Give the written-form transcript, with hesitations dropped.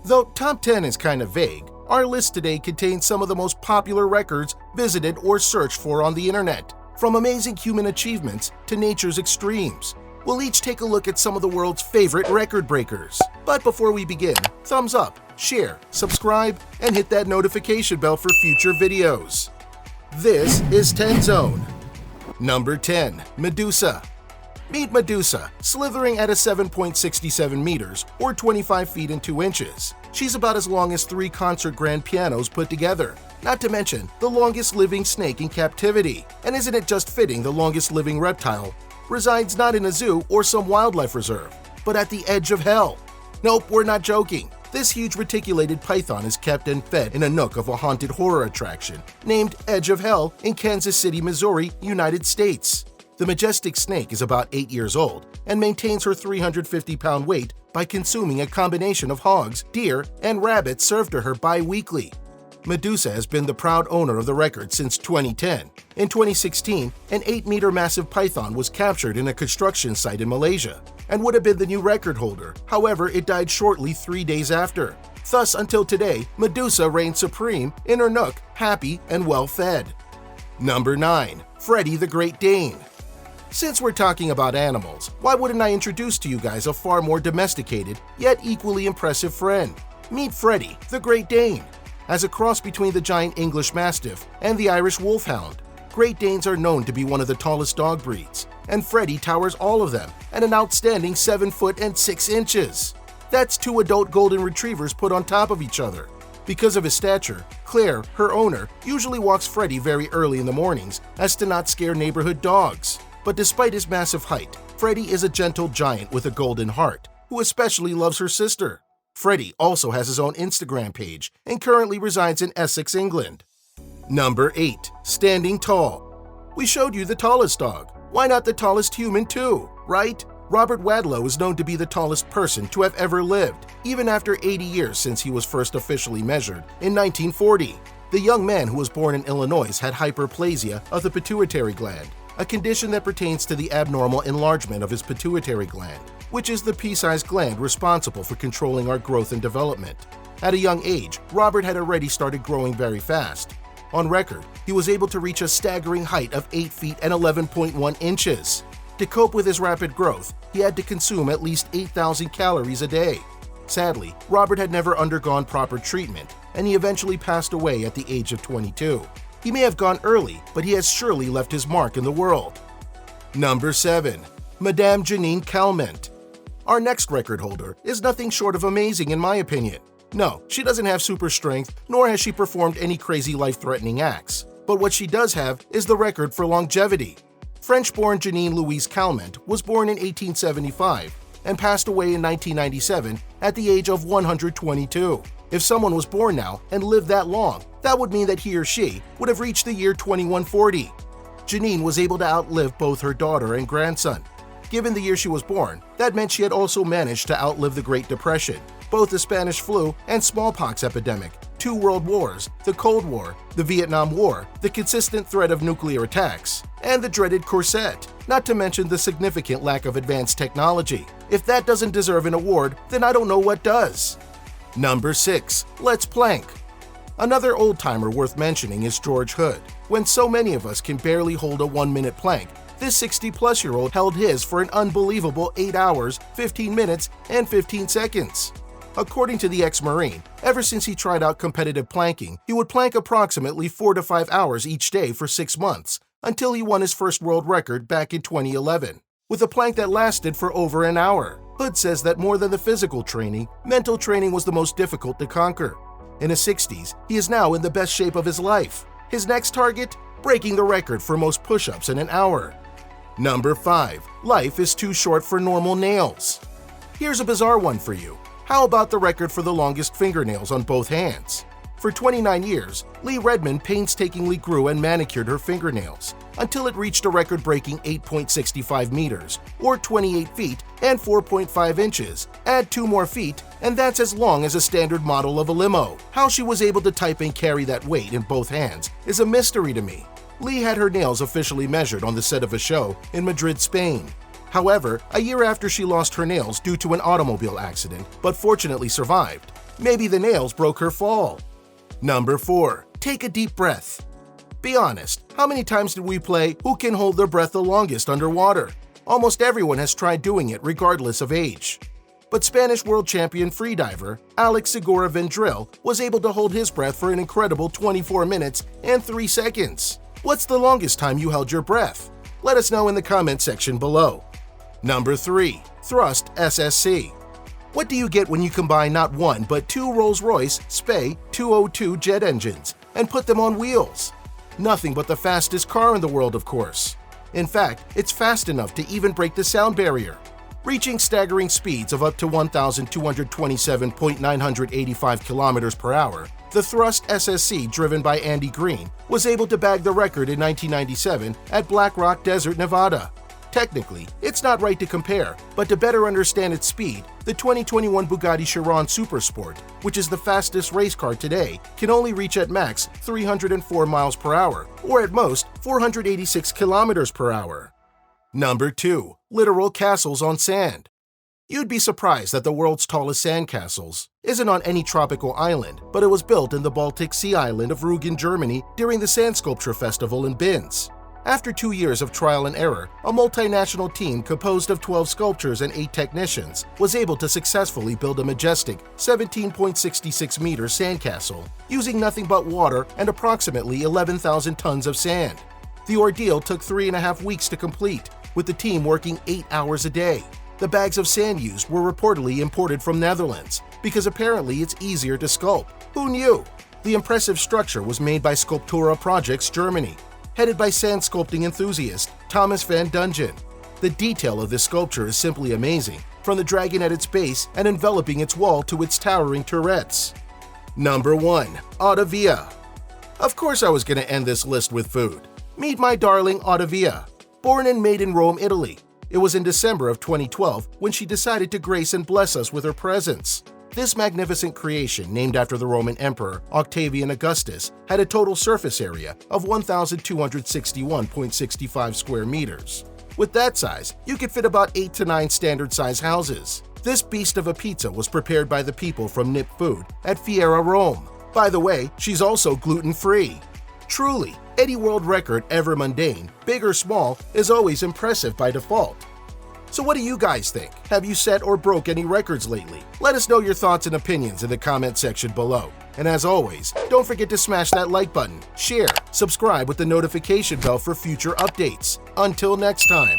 Though top 10 is kind of vague, our list today contains some of the most popular records visited or searched for on the internet, from amazing human achievements to nature's extremes. We'll each take a look at some of the world's favorite record breakers. But before we begin, thumbs up, share, subscribe, and hit that notification bell for future videos. This is Tenzone. Number 10. Medusa. Meet Medusa, slithering at a 7.67 meters or 25 feet and 2 inches. She's about as long as 3 concert grand pianos put together, not to mention the longest living snake in captivity. And isn't it just fitting the longest living reptile resides not in a zoo or some wildlife reserve, but at the edge of hell? Nope, we're not joking. This huge reticulated python is kept and fed in a nook of a haunted horror attraction named Edge of Hell in Kansas City, Missouri, United States. The majestic snake is about 8 years old and maintains her 350-pound weight by consuming a combination of hogs, deer, and rabbits served to her bi-weekly. Medusa has been the proud owner of the record since 2010. In 2016, an 8-meter massive python was captured in a construction site in Malaysia and would have been the new record holder. However, it died shortly 3 days after. Thus, until today, Medusa reigns supreme in her nook, happy and well-fed. Number 9. Freddy the Great Dane. Since we're talking about animals, why wouldn't I introduce to you guys a far more domesticated, yet equally impressive friend? Meet Freddy the Great Dane. As a cross between the giant English Mastiff and the Irish Wolfhound, Great Danes are known to be one of the tallest dog breeds, and Freddy towers all of them at an outstanding 7 foot and 6 inches. That's 2 adult golden retrievers put on top of each other. Because of his stature, Claire, her owner, usually walks Freddy very early in the mornings as to not scare neighborhood dogs. But despite his massive height, Freddy is a gentle giant with a golden heart, who especially loves her sister. Freddy also has his own Instagram page and currently resides in Essex, England. Number 8. Standing tall. We showed you the tallest dog. Why not the tallest human too, right? Robert Wadlow is known to be the tallest person to have ever lived, even after 80 years since he was first officially measured in 1940. The young man who was born in Illinois had hyperplasia of the pituitary gland, a condition that pertains to the abnormal enlargement of his pituitary gland, which is the pea-sized gland responsible for controlling our growth and development. At a young age, Robert had already started growing very fast. On record, he was able to reach a staggering height of 8 feet and 11.1 inches. To cope with his rapid growth, he had to consume at least 8,000 calories a day. Sadly, Robert had never undergone proper treatment, and he eventually passed away at the age of 22. He may have gone early, but he has surely left his mark in the world. Number 7. Madame Janine Calment. Our next record holder is nothing short of amazing in my opinion. No, she doesn't have super strength, nor has she performed any crazy life-threatening acts. But what she does have is the record for longevity. French-born Janine Louise Calment was born in 1875 and passed away in 1997 at the age of 122. If someone was born now and lived that long, that would mean that he or she would have reached the year 2140. Janine was able to outlive both her daughter and grandson. Given the year she was born, that meant she had also managed to outlive the Great Depression, both the Spanish flu and smallpox epidemic, 2 world wars, the Cold War, the Vietnam War, the consistent threat of nuclear attacks, and the dreaded corset, not to mention the significant lack of advanced technology. If that doesn't deserve an award, then I don't know what does. Number 6. Let's plank. Another old-timer worth mentioning is George Hood. When so many of us can barely hold a 1-minute plank, this 60-plus-year-old held his for an unbelievable 8 hours, 15 minutes, and 15 seconds. According to the ex-Marine, ever since he tried out competitive planking, he would plank approximately 4 to 5 hours each day for 6 months, until he won his first world record back in 2011, with a plank that lasted for over an hour. Hood says that more than the physical training, mental training was the most difficult to conquer. In his 60s, he is now in the best shape of his life. His next target? Breaking the record for most push-ups in an hour. Number 5. Life is too short for normal nails. Here's a bizarre one for you. How about the record for the longest fingernails on both hands? For 29 years, Lee Redmond painstakingly grew and manicured her fingernails until it reached a record-breaking 8.65 meters, or 28 feet and 4.5 inches. Add 2 more feet, and that's as long as a standard model of a limo. How she was able to type and carry that weight in both hands is a mystery to me. Lee had her nails officially measured on the set of a show in Madrid, Spain. However, a year after she lost her nails due to an automobile accident, but fortunately survived, Maybe the nails broke her fall. Number 4. Take a deep breath. Be honest, how many times did we play Who Can Hold Their Breath the Longest underwater? Almost everyone has tried doing it regardless of age. But Spanish world champion freediver Alex Segura Vendrell was able to hold his breath for an incredible 24 minutes and 3 seconds. What's the longest time you held your breath? Let us know in the comment section below. Number 3. Thrust SSC. What do you get when you combine not one but 2 Rolls-Royce Spey 202 jet engines and put them on wheels? Nothing but the fastest car in the world, of course. In fact, it's fast enough to even break the sound barrier. Reaching staggering speeds of up to 1,227.985 kilometers per hour, the Thrust SSC driven by Andy Green was able to bag the record in 1997 at Black Rock Desert, Nevada. Technically, it's not right to compare, but to better understand its speed, the 2021 Bugatti Chiron Supersport, which is the fastest race car today, can only reach at max 304 miles per hour, or at most 486 kilometers per hour. Number 2. Literal castles on sand. You'd be surprised that the world's tallest sandcastles isn't on any tropical island, but it was built in the Baltic Sea island of Rügen, Germany during the Sand Sculpture Festival in Binz. After 2 years of trial and error, a multinational team composed of 12 sculptors and 8 technicians was able to successfully build a majestic 17.66-meter sandcastle using nothing but water and approximately 11,000 tons of sand. The ordeal took 3.5 weeks to complete, with the team working 8 hours a day. The bags of sand used were reportedly imported from Netherlands because apparently it's easier to sculpt. Who knew? The impressive structure was made by Sculptura Projects Germany, headed by sand sculpting enthusiast Thomas van Dungen. The detail of this sculpture is simply amazing, from the dragon at its base and enveloping its wall to its towering turrets. Number 1. Ottavia. Of course I was going to end this list with food. Meet my darling Ottavia. Born and made in Rome, Italy, it was in December of 2012 when she decided to grace and bless us with her presence. This magnificent creation, named after the Roman Emperor Octavian Augustus, had a total surface area of 1,261.65 square meters. With that size, you could fit about 8 to 9 standard-size houses. This beast of a pizza was prepared by the people from Nip Food at Fiera, Rome. By the way, she's also gluten-free. Truly, any world record ever mundane, big or small, is always impressive by default. So what do you guys think? Have you set or broke any records lately? Let us know your thoughts and opinions in the comment section below. And as always, don't forget to smash that like button, share, subscribe with the notification bell for future updates. Until next time.